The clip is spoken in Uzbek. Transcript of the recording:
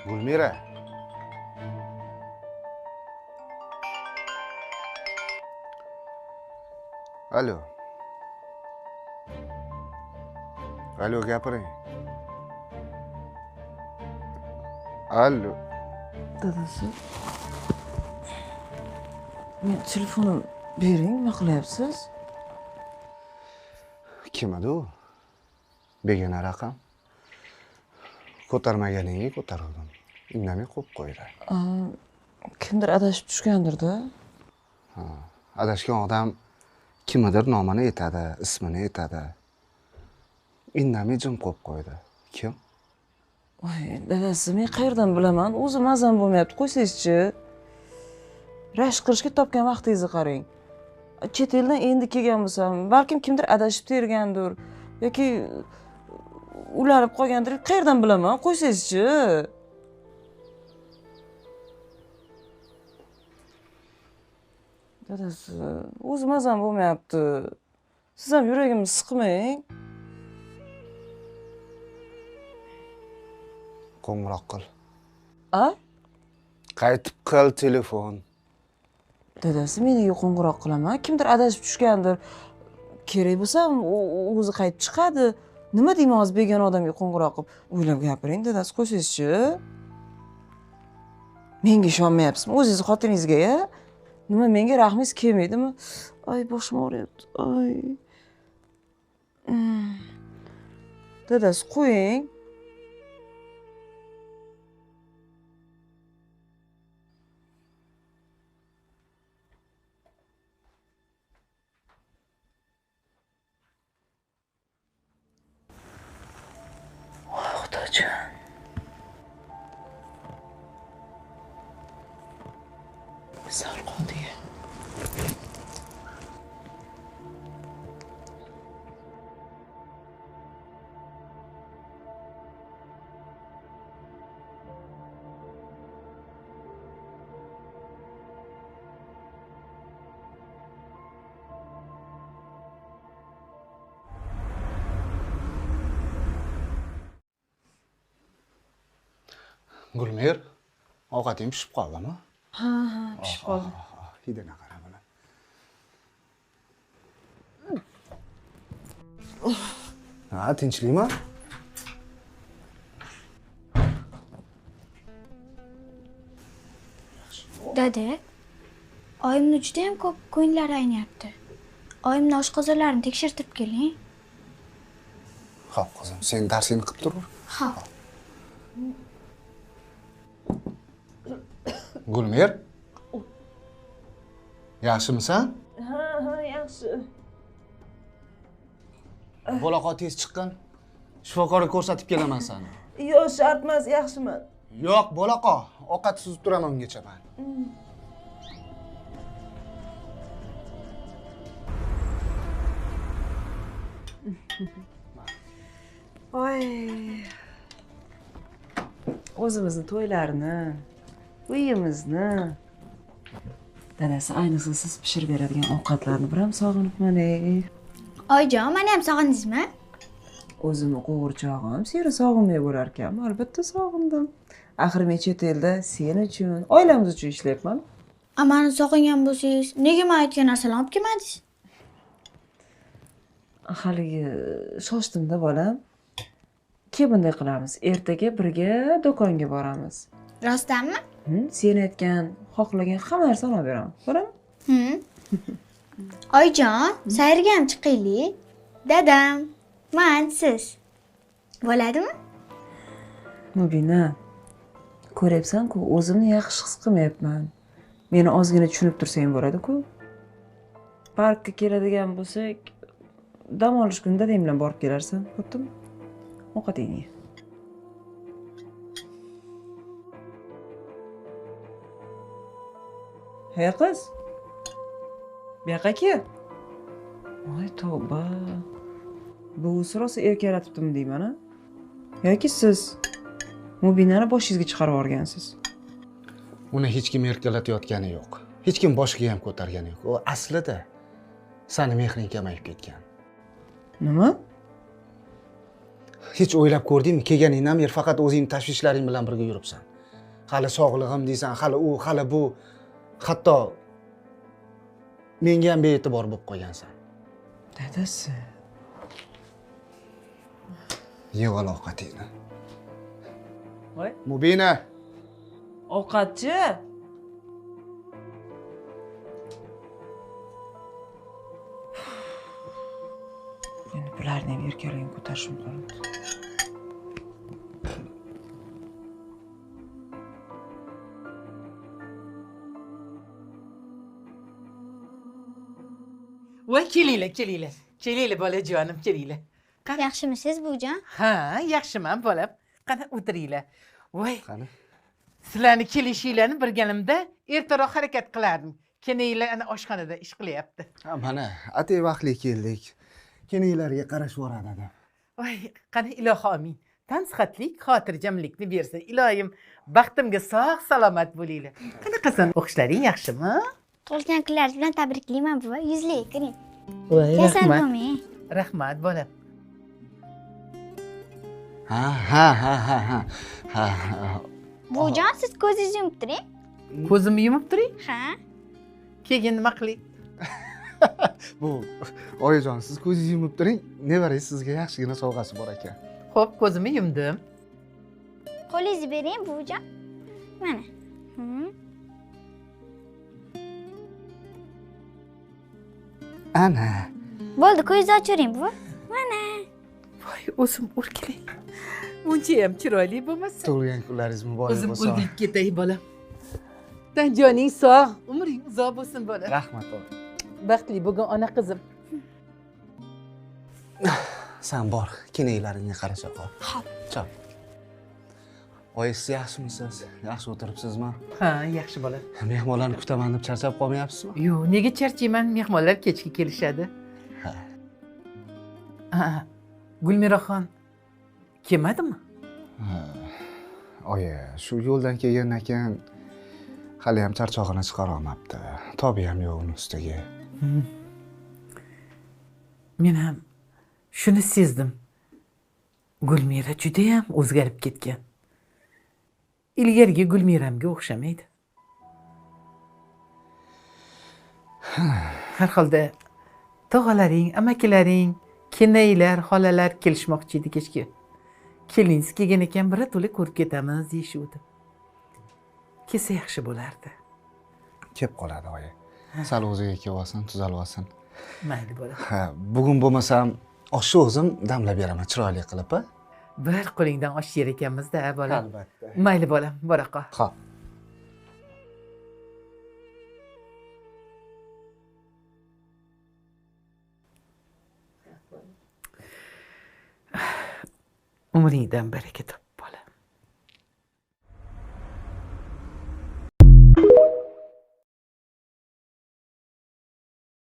Gulmira. Alo. Alo, gapiring. Alo. Dadasi. Men telefonim bering, nima qilyapsiz? Kim edi u? Begona raqam. Ko'tarmaganingga ko'tardim. Indamay qo'yib qo'ydi. Kimdir adashib tushgandir-da. Adashgan odam kimnidir nomini aytadi, ismini aytadi. Indamay jim qo'yib qo'ydi. Kim? Voy, dadasi, men qayerdan bilaman? O'zi mazam bo'lmayapti, qo'ysangizchi. Rashk qilishga topgan vaqtingizni qarang. Chet eldan endi kelgan bo'lsam, balkim kimdir adashib tergandir yoki ulanib qolgandir. Qayerdan bilaman? Qo'ysangizchi. Dadasi, o'zi mazam bo'lmayapti. Siz ham yuragimni siqmang. Qo'ng'iroq qil. A? Qaytib qil telefon. Dadasi, men nega qo'ng'iroq qilaman? Kimdir adashib tushgandir. Kerak bo'lsa, o'zi qaytib chiqadi. Nima deyman hozir begona odamga qo'ng'iroq qilib? O'ylab gapiring, dadasi, qo'ysangizchi. Menga ishonmayapsizmi? O'zingiz xotiningizga-ya? Nima, menga rahmingiz kelmaydimi? Ay, boshim og'riyapti. Ay. Dadasi, qo'ying. Xudojon. Sal qoldi. Gulmir, ovqating pishib qoldimi? Ha, pishib qoldi. Hidini qara mana. Ha, tinchlikmi? Dada, oyimni juda ham ko'p ko'ngillari aynayapti. Oyimni oshqozonlarini tekshirtirib keling. Xo'p, qizim, sen darsingni qilib tur. Ha. Gulmir? Yaxshimisan? Ha, yaxshi. Bo'loqot tez chiqqan. Shifokorga ko'rsatib kelaman seni. Yo'q, shart emas, yaxshiman. Yo'q, bo'loqo. Ovqat suzib turaman ungacha men. Voy. O'zimizni to'ylarni, uyimizni. Dadasi, ayniqsa siz pishirib beradigan ovqatlarni bir ham sog'inibman-ey. Oyjon, meni ham sog'indingizmi? O'zimni qo'g'irchog'im seni sog'inmay bo'lar ekanmi? Albatta sog'indim. Axir men chet elda sen uchun, oilamiz uchun ishlayapman. Meni sog'ingan bo'lsangiz, nega men aytgan narsalarni olib kelmadingiz? Haligi shoshdim-da bolam. Keyin bunday qilamiz. Ertaga birga do'konga boramiz. Rostdanmi? Sen aytgan, xohlagan hamma narsani olib beraman. Bo'ladimi? Oyjon, sayrga ham chiqaylik. Dadam, men, siz. Bo'ladimi? Mubina, ko'ryapsan-ku, o'zimni yaxshi his qilmayapman. Meni ozgina tushunib tursang bo'ladi-ku. Parkka keladigan bo'lsak, dam olish kunida dadang bilan borib kelarsan, bo'ptimi? Ovqatingni ye. Hey qiz. Bu yoqqa kel. Voy tavba. Bu rosa erkalatibdimi deyman, ha? Yoki siz Mubinani boshingizga chiqarib yuborgansiz? Uni hech kim erkalatayotgani yo'q. Hech kim boshiga ham ko'targani yo'q. U aslida seni mehring kamayib ketgan. Nima? Hech o'ylab ko'rdingmi? Kelganingdan beri faqat o'zingning tashvishlaring bilan birga yuribsan. Hali sog'lig'im deysan, hali u, hali bu. Hatto menga ham bee'tibor bo'lib qolgansan. Dadasi. Yeb ol ovqatingni. Voy, Mubina, ovqatchi. Endi bularni ham erkaligini ko'tarishim kerak. Voy kelinglar bolajonim, kelinglar. Yaxshimisiz buvijon? Ha, yaxshiman bolam. Qani o'tiringlar. Voy, qani? sizlarni kelishinglarni bilganimda ertaroq harakat qilardim. Kenaylar ana oshxonada ish qilyapti. Ha, mana, atay vaqtli keldik. Keninglarga qarash boradi deb. Voy, qani ilohi omin. Tan sihatlik, xotirjamlikni bersin. Iloyim, baxtimga sog' salomat bo'linglar. Qanaqasan? O'qishlaring yaxshimi? Tug'ilgan kunlaringiz bilan tabriklayman buva. Yuzlariga kiring. Voy, Kasal rahmat. bo'lmang. Rahmat bolam. Ha. Buvijon, siz ko'zingizni yumib turing. Ko'zimni yumib turing. Ha? Keyin nima qiling? Bu oyijon, siz ko'zingizni yumib turing. Nevarangiz sizga yaxshigina sovg'asi bor ekan. Xo'p, ko'zimni yumdim. Qo'lingizni bering buvijon. Mana. Ana. Bo'ldi, ko'zingizni ochavering buva. Mana. Voy, o'zim o'rkilay. Buncha ham chiroyli bo'lmasa. Tug'ilgan kunlaringiz muborak O'zim bo'lsin. o'ldirib ketay bolam. Tanjoning sog', umring uzoq bo'lsin bolam. Rahmat ol. Baxtli bo'lgan ona qizim. Sen bor, kenaylaringga qarasha qol. Xo'p. Chop. Oyisiz yaxshimisiz? Yaxshi o'tiribsizmi? Ha, yaxshi bola. Mehmonlarni kutaman deb charchab qolmayapsizmi? Yo'q, nega charchayman? Mehmonlar kechki kelishadi. Ha. Ha. Gulmiraxon kelmadimi? Oyi, shu yo'ldan kelgandan keyin hali ham charchog'ini chiqara olmabdi. Tobi ham yo'q uni ustiga. Men ham shuni sezdim. Gulmira juda ham o'zgarib ketgan. Ilgarigi Gulmiramga o'xshamaydi. Har holda tog'alaring, amakilaring, kenaylar, xolalar kelishmoqchi edi kechga. Kelingiz kelgan ekan, birato'la ko'rib ketamiz deyishuvdi. Kelsa yaxshi bo'lardi. Kelib qoladi oyi. Sal o'ziga kelib olsin, tuzalib olsin. Mayli bola. Ha, bugun bo'lmasam oshni o'zim damlab beraman chiroyli qilib, a? Bir qo'lingdan osh yer ekanmiz-da, bola. Albatta. Mayli bolam, bora qol. Xo'p. Umringdan baraka top.